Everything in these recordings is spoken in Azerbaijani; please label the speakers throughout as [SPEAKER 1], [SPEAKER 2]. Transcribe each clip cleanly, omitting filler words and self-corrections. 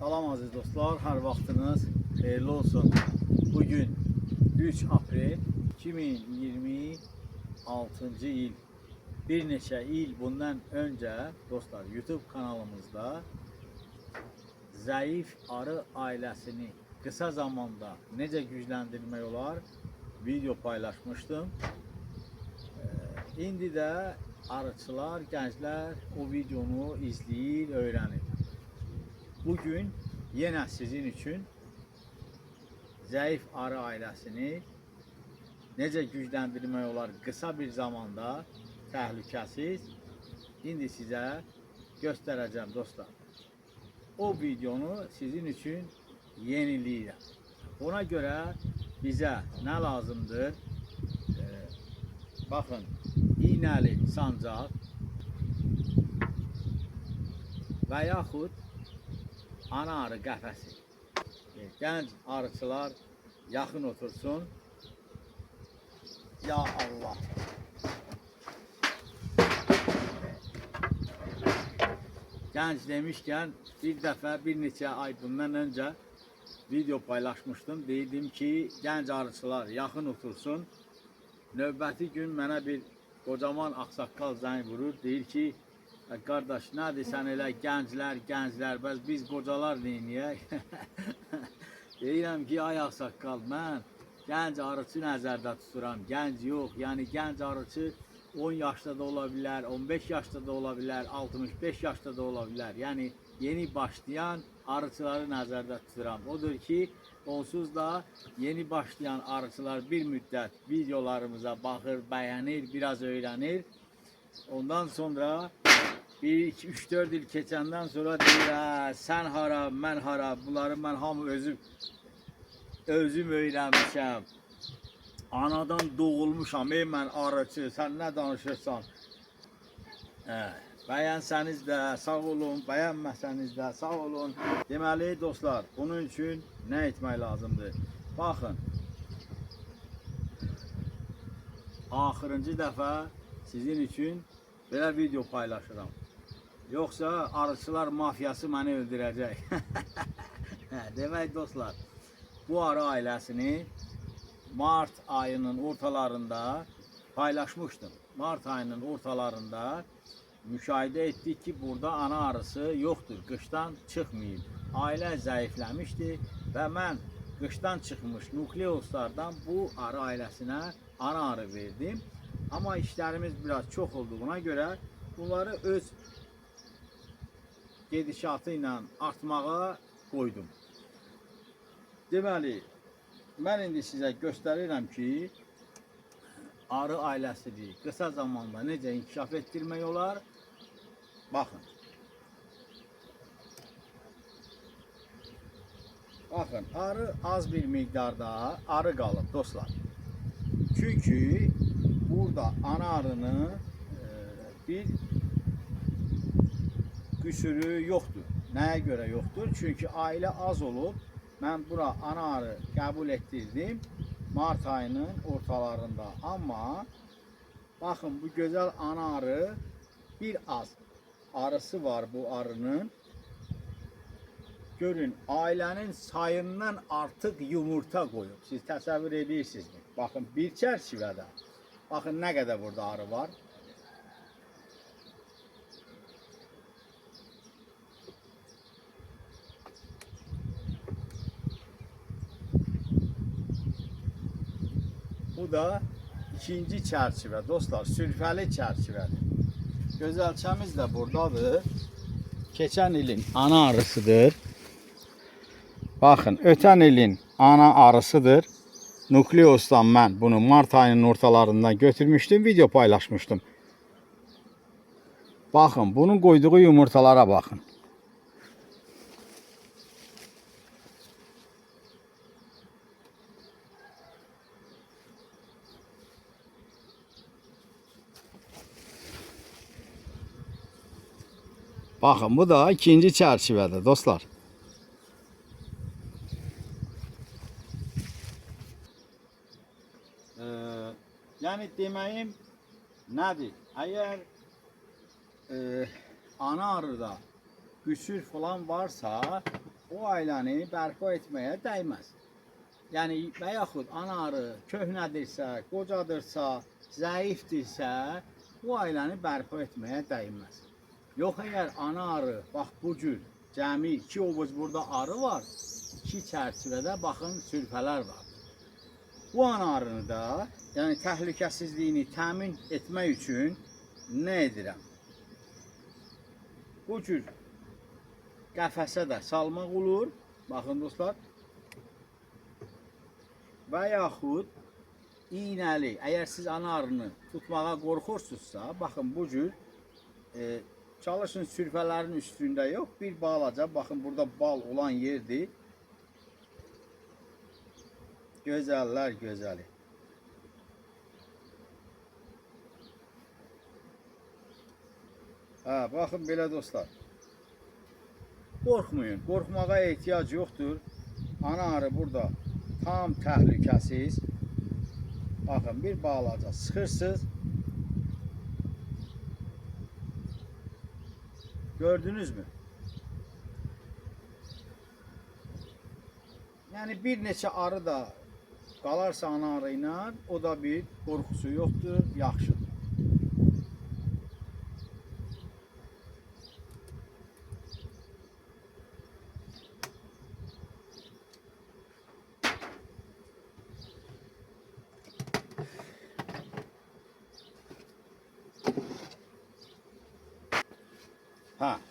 [SPEAKER 1] Salam aziz dostlar, hər vaxtınız xeyirli olsun. Bugün 3 aprel 2026 il. Bir neçə il bundan öncə dostlar YouTube kanalımızda zəif arı ailəsini qısa zamanda necə gücləndirmək olar video paylaşmışdım. İndi də arıçılar, gənclər o videonu izləyir, öyrənir. Bugün yenə sizin üçün zəif arı ailəsini necə gücləndirmək olar qısa bir zamanda, təhlükəsiz, indi sizə göstərəcəm dostlar. O videonu sizin üçün yeniləyirəm. Ona görə bizə nə lazımdır? Baxın, iynəli sancaq və yaxud ana arı qəfəsi. Gənc arıçılar yaxın otursun. Ya Allah! Gənc demişkən bir dəfə, bir neçə ay bundan öncə video paylaşmışdım. Deydim ki, gənc arıçılar yaxın otursun. Növbəti gün mənə bir qocaman ağsaqqal zəng vurur. Deyir ki, qardaş, nədir sən elə gənclər, bəs biz qocalar neyniyək? Deyirəm ki, ay ağsaqqal, mən gənc arıçı nəzərdə tuturam, gənc yox. Yəni gənc arıçı 10 yaşda da ola bilər, 15 yaşda da ola bilər, 65 yaşda da ola bilər. Yəni yeni başlayan arıçıları nəzərdə tuturam. Odur ki, onsuz da yeni başlayan arıçılar bir müddət videolarımıza baxır, bəyənir, biraz öyrənir. Ondan sonra 1-2-3-4 il keçəndən sonra deyir, sən hara, mən hara, bunları mən hamı özüm öyrənmişəm. Anadan doğulmuşam, mən arıçı, sən nə danışırsan? Bəyənsəniz də sağ olun, bəyənməsəniz də sağ olun. Deməli dostlar, bunun üçün nə etmək lazımdır? Baxın, axırıncı dəfə sizin üçün belə video paylaşıram. Yoxsa arıçılar mafiyası məni öldürəcək. Demək dostlar, bu arı ailəsini Mart ayının ortalarında paylaşmışdım. Mart ayının ortalarında müşahidə etdik ki, burada ana arısı yoxdur, qışdan çıxmayıb. Ailə zəifləmişdi və mən qışdan çıxmış nukleuslardan bu arı ailəsinə ana arı verdim. Amma işlərimiz biraz çox olduğuna görə bunları öz gedişatı ilə artmağa qoydum. Deməli, mən indi sizə göstərirəm ki, arı ailəsini qısa zamanda necə inkişaf etdirmək olar. Baxın. Baxın, arı az bir miqdarda arı qalıb dostlar. Çünki burada ana arının bir qüsuru yoxdur. Nəyə görə yoxdur? Çünki ailə az olub. Mən bura ana arı qəbul etdirdim Mart ayının ortalarında. Amma baxın, bu gözəl ana arı bir az arısı var bu arının. Görün, ailənin sayından artıq yumurta qoyub. Siz təsəvvür edirsinizmi? Baxın, bir çərçivədə. Baxın, nə qədər burada arı var. Bu da ikinci çərçivə dostlar, sülfəli çərçivədir. Gözəlçəmiz də buradadır. Keçən ilin ana arısıdır. Baxın, ötən ilin ana arısıdır. Nukleusdan mən bunu Mart ayının ortalarından götürmüşdüm, video paylaşmışdım. Baxın, bunun qoyduğu yumurtalara baxın. Baxın, bu da ikinci çərçivədir dostlar. Yəni deməyim nədir? Əgər ana arıda qüsur falan varsa o ailəni bərpa etməyə dəyməz. Yəni və yaxud ana arı köhnədirsə, qocadırsa, zəifdirsə, bu ailəni bərpa etməyə dəyməz. Yox, əgər ana arı, bax bu cür cəmi 2 ovuc burada arı var, 2 çərçivədə baxın sürfələr var. Bu ana arını da, yəni təhlükəsizliyini təmin etmək üçün nə edirəm? Bu cür qəfəsə də salmaq olur, baxın dostlar. Və yaxud iynəli, əgər siz ana arını tutmağa qorxursunuzsa, baxın bu cür çalışın sürfələrin üstündə yox, bir balaca, baxın burada bal olan yerdir. Gözəllər gözəli. Baxın belə dostlar. Qorxmayın, qorxmağa ehtiyac yoxdur. Ana arı burada tam təhlükəsiz. Baxın bir balaca sıxırsınız. Gördünüz mü? Yəni bir neçə arı da qalarsa ana arı ilə, o da bir qorxusu yoxdur, yaxşıdır.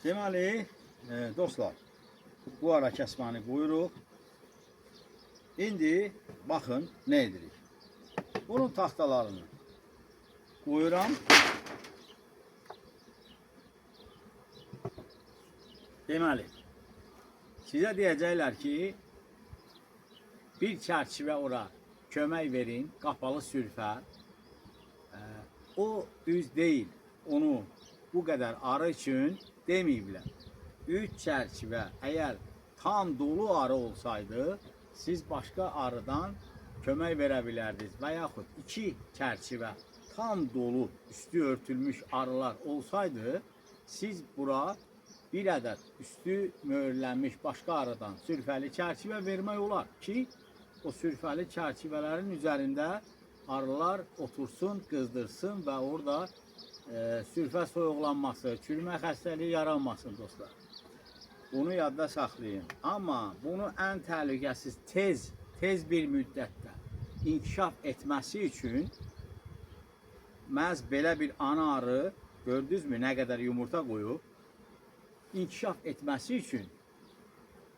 [SPEAKER 1] Deməli, dostlar, bu ara kəsməni qoyuruq. İndi baxın nə edirik. Bunun taxtalarını qoyuram. Deməli, sizə deyəcəklər ki, bir çərçivə ora kömək verin, qapalı sürfə. O düz deyil, onu bu qədər arı üçün deməyiblər. 3 çərçivə əgər tam dolu arı olsaydı, siz başqa arıdan kömək verə bilərdiniz. Və yaxud 2 çərçivə tam dolu, üstü örtülmüş arılar olsaydı, siz bura bir ədəd üstü möhürlənmiş başqa arıdan sürfəli çərçivə vermək olar ki, o sürfəli çərçivələrin üzərində arılar otursun, qızdırsın və orada sürfə soyuqlanması, çürümə xəstəliyi yaranmasın dostlar. Bunu yadda saxlayın. Amma bunu ən təhlükəsiz, tez bir müddətdə inkişaf etməsi üçün məhz belə bir ana arı, gördünüzmü nə qədər yumurta qoyub, inkişaf etməsi üçün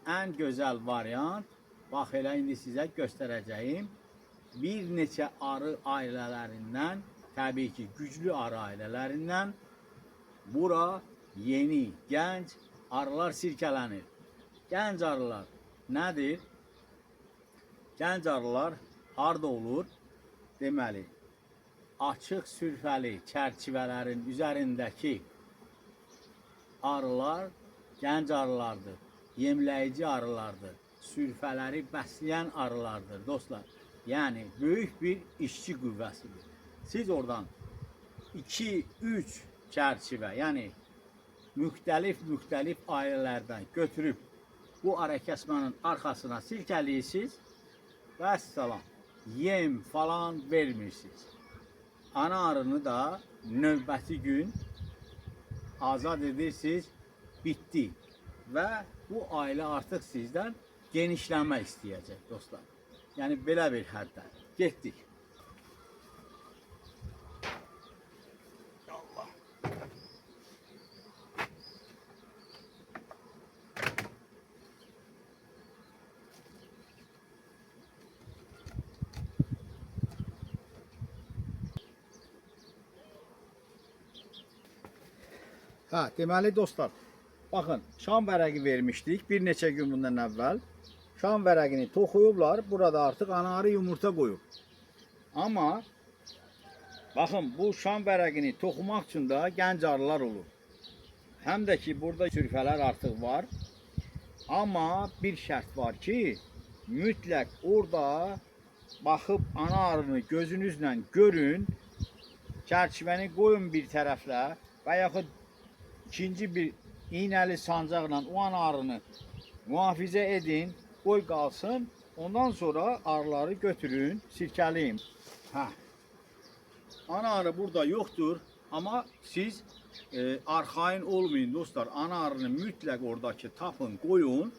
[SPEAKER 1] ən gözəl variant, bax elə indi sizə göstərəcəyim, bir neçə arı ailələrindən, təbii ki, güclü arı ailələrindən bura yeni, gənc arılar sirkələnir. Gənc arılar nədir? Gənc arılar harda olur? Deməli, açıq sürfəli çərçivələrin üzərindəki arılar gənc arılardır, yemləyici arılardır, sürfələri bəsləyən arılardır dostlar. Yəni, böyük bir işçi qüvvəsidir. Siz oradan 2-3 çərçivə, yəni müxtəlif ailələrdən götürüb bu arı kəsmənin arxasına silkəliyirsiniz və əssalam, yem falan vermirsiniz. Ana arını da növbəti gün azad edirsiniz, bitdi və bu ailə artıq sizdən genişlənmək istəyəcək dostlar. Yəni belə bir həddə getdik. Deməli dostlar, baxın, şam vərəqi vermişdik bir neçə gün bundan əvvəl. Şam vərəqini toxuyublar, burada artıq ana arı yumurta qoyub. Amma baxın, bu şam vərəqini toxumaq üçün də gənc arılar olur. Həm də ki, burada sürfələr artıq var. Amma bir şərt var ki, mütləq orada baxıb ana arını gözünüzlə görün, çərçivəni qoyun bir tərəflə və yaxud ikinci bir iynəli sancaqla o ana arını Mühafizə edin, qoy qalsın. Ondan sonra arıları götürün, sirkələyin. Hə. Ana arı burada yoxdur, amma siz arxain olmayın dostlar. Ana arını mütləq oradakı tapın, qoyun.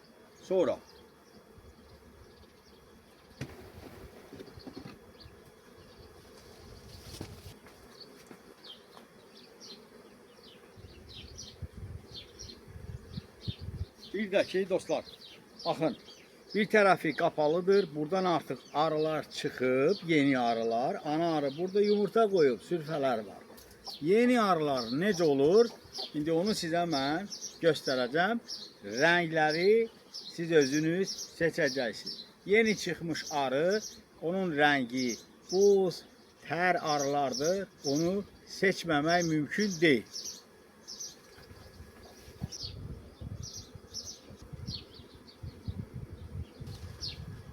[SPEAKER 1] Sonra bir də ki dostlar, baxın, bir tərəfi qapalıdır. Buradan artıq arılar çıxıb, yeni arılar. Ana arı burada yumurta qoyub, sürfələr var. Yeni arılar necə olur? İndi onu sizə mən göstərəcəm. Rəngləri siz özünüz seçəcəksiniz. Yeni çıxmış arı, onun rəngi buz, tər arılardır. Onu seçməmək mümkün deyil.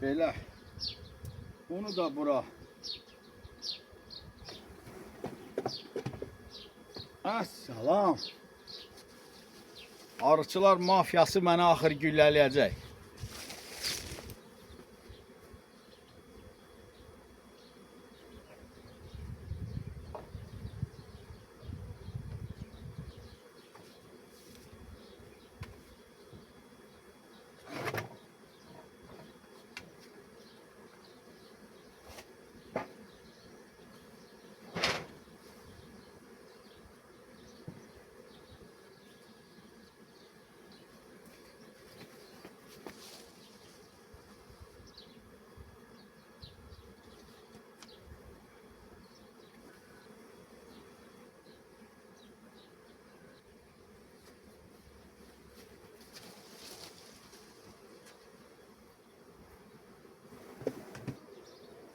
[SPEAKER 1] Belə. Bunu da bura. Əssalam. Arıçılar mafiyası mənə axır güllələyəcək.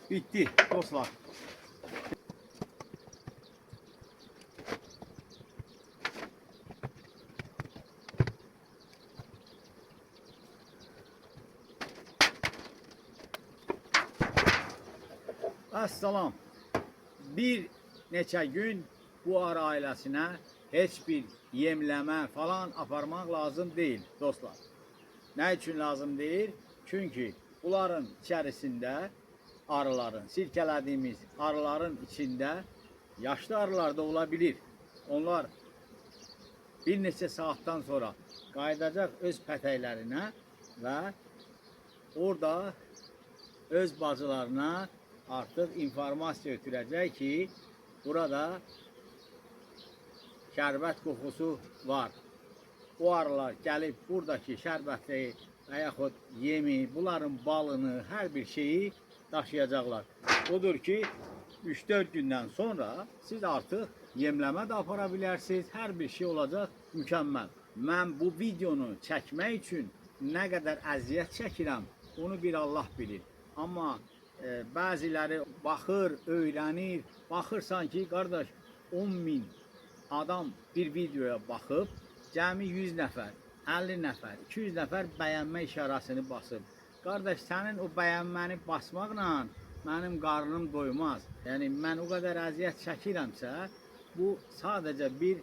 [SPEAKER 1] Bitti dostlar. Əssalam. Bir neçə gün bu arı ailəsinə heç bir yemləmə falan aparmaq lazım deyil dostlar. Nə üçün lazım deyil? Çünki bunların içərisində arıların, sirkələdiyimiz arıların içində yaşlı arılar da ola bilir. Onlar bir neçə saatdan sonra qayıdacaq öz pətəklərinə və orada öz bacılarına artıq informasiya ötürəcək ki, burada şərbət qoxusu var. O arılar gəlib buradakı şərbətli və yaxud yemi, bunların balını, hər bir şeyi daşıyacaqlar. Odur ki, 3-4 gündən sonra siz artıq yemləmə də apara bilərsiniz. Hər bir şey olacaq mükəmməl. Mən bu videonu çəkmək üçün nə qədər əziyyət çəkirəm, onu bir Allah bilir. Amma bəziləri baxır, öyrənir. Baxırsan ki, qardaş, 10.000 adam bir videoya baxıb, cəmi 100 nəfər, 50 nəfər, 200 nəfər bəyənmə işarəsini basıb. Qardaş, sənin o bəyənməni basmaqla mənim qarnım doymaz. Yəni, mən o qədər əziyyət çəkirəmsə, bu sadəcə bir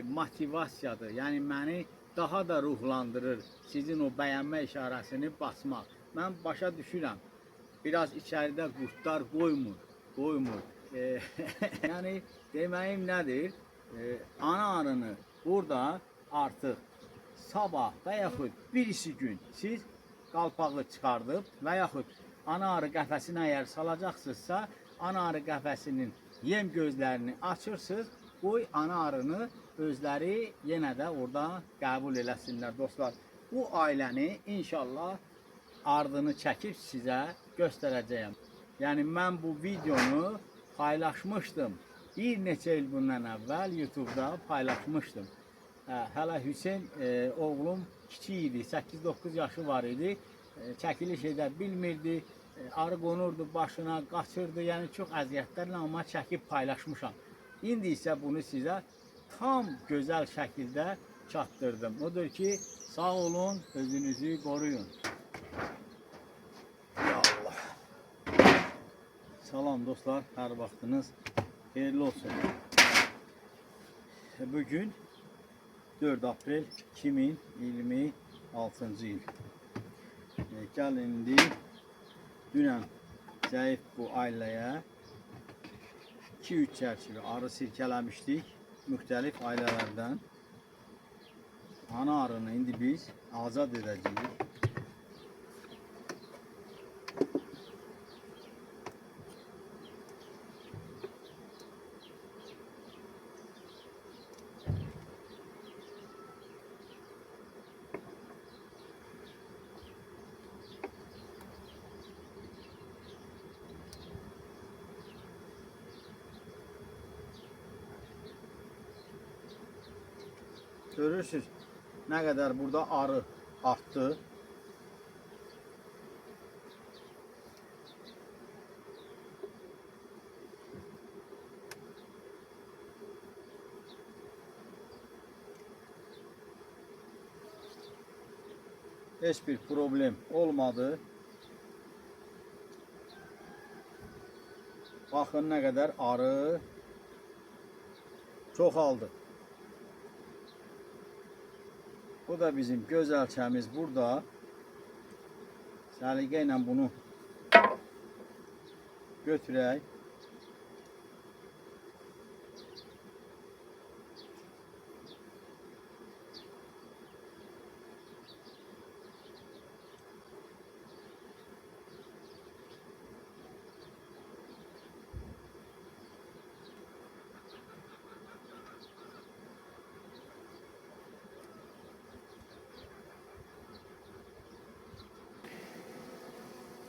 [SPEAKER 1] motivasiyadır. Yəni, məni daha da ruhlandırır sizin o bəyənmə işarəsini basmaq. Mən başa düşürəm, biraz içəridə qurtlar qoymur. Yəni, deməyim nədir? Ana arını burada artıq sabah və yaxud birisi gün siz qalpağı çıxardıb və yaxud ana arı qəfəsinə əgər salacaqsınızsa, ana arı qəfəsinin yem gözlərini açırsınız, qoy ana arını özləri yenə də orada qəbul eləsinlər dostlar. Bu ailəni inşallah ardını çəkib sizə göstərəcəyəm. Yəni mən bu videonu paylaşmışdım. Bir neçə il bundan əvvəl YouTube'da paylaşmışdım. Hələ Hüseyn oğlum kiçik idi, 8-9 yaşı var idi, çəkiliş edə bilmirdi, arı qonurdu başına, qaçırdı, yəni çox əziyyətlərlə amma çəkib paylaşmışam. İndi isə bunu sizə tam gözəl şəkildə çatdırdım. Odur ki, sağ olun, özünüzü qoruyun. Ya Allah. Salam dostlar, hər vaxtınız xeyirli olsun. Bugün 4 aprel 2023 6-cı il. Gəl indi dünən zəif bu ailəyə 2-3 çərçivə arı sirkələmişdik müxtəlif ailələrdən. Ana arını indi biz azad edəcəyik. Görürsünüz nə qədər burada arı artdı. Heç bir problem olmadı. Baxın nə qədər arı çoxaldı. Bu da bizim gözəlçəmiz burada. Səliqə ilə bunu götürək.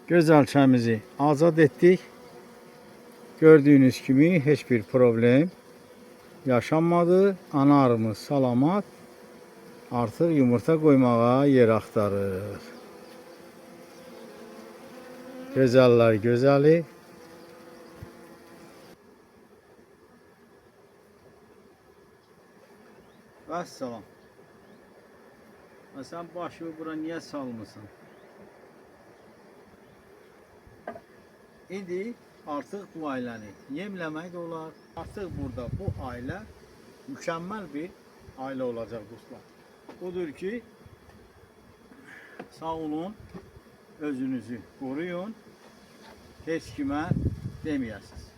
[SPEAKER 1] Gözəlçəmizi azad etdik. Gördüyünüz kimi heç bir problem yaşanmadı. Ana arımız salamat. Artıq yumurta qoymağa yer axtarır. Gözəllər gözəli. Vəssalam. Sən başını bura niyə salmısan? İndi artıq bu ailəni yemləmək də olar. Artıq burada bu ailə mükəmməl bir ailə olacaq dostlar. Budur ki, sağ olun, özünüzü qoruyun, heç kimə deməyəsiniz.